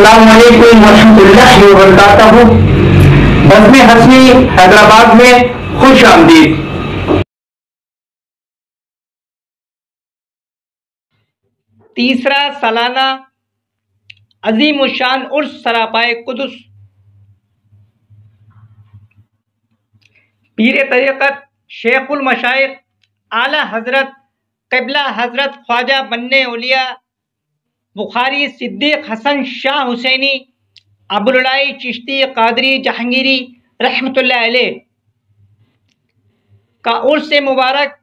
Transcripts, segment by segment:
अस्सलाम वालेकुम वरहमतुल्लाहि वबरकातुहू। बज़्म हस्नी हैदराबाद में खुश आमदीद। तीसरा सालाना अज़ीमुश्शान उर्स सरापाए कुदुस पीर तरीक़त शेखुल मशाइख आला हज़रत क़िबला हज़रत ख्वाजा बन्ने औलिया बुखारी सिद्दीक़ हसन शाह हुसैनी अबुललाई चिश्ती क़ादरी जहांगीरी रहमतुल्लाह अलैह का उर्स मुबारक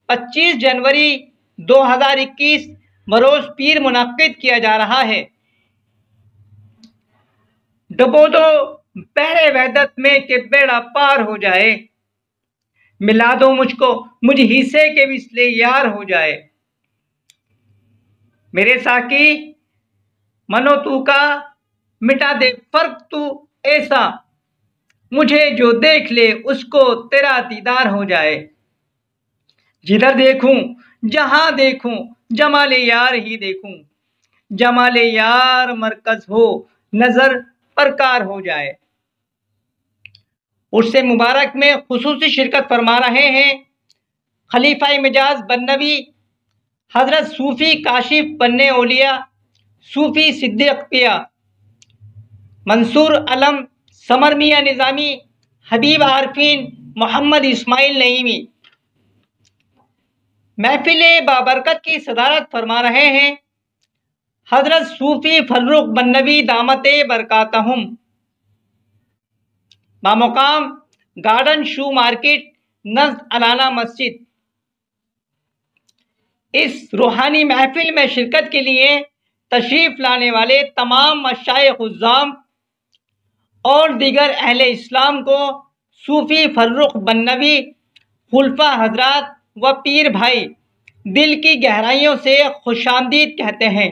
25 जनवरी 2021 बरोज़ पीर मुनक़्क़िद किया जा रहा है। डुबो दो बहरे वहदत में कि बेड़ा पार हो जाए, मिला दो मुझको मुझ हिस्से के विस्ले यार हो जाए। मेरे साकी मनो तू का मिटा दे फर्क तू ऐसा, मुझे जो देख ले उसको तेरा दीदार हो जाए। जिधर देखूं जहां देखूं जमाले यार ही देखूं, जमाले यार मरकज हो नजर परकार हो जाए। उससे मुबारक में खुसूसी शिरकत फरमा रहे हैं खलीफा मिजाज बन्नवी हजरत सूफी काशिफ बन्ने औलिया सूफी सिद्दीक़ पिया मंसूर अलम समर मियाँ निज़ामी हबीब आरफीन मोहम्मद इस्माइल नईमी महफिल बाबरकत की सदारत फरमा रहे हैं हजरत सूफी फर्रुख बन्नवी दामते बरकातहुम बामुकाम गार्डन शू मार्केट नज़्द अलाना मस्जिद। इस रूहानी महफिल में शिरकत के लिए तशरीफ़ लाने वाले तमाम मशाइख़ उज़्ज़ाम और दीगर अहले इस्लाम को सूफ़ी फर्रुख बन्नवी खुलफा हजरात व पीर भाई दिल की गहराइयों से खुशामदीद कहते हैं।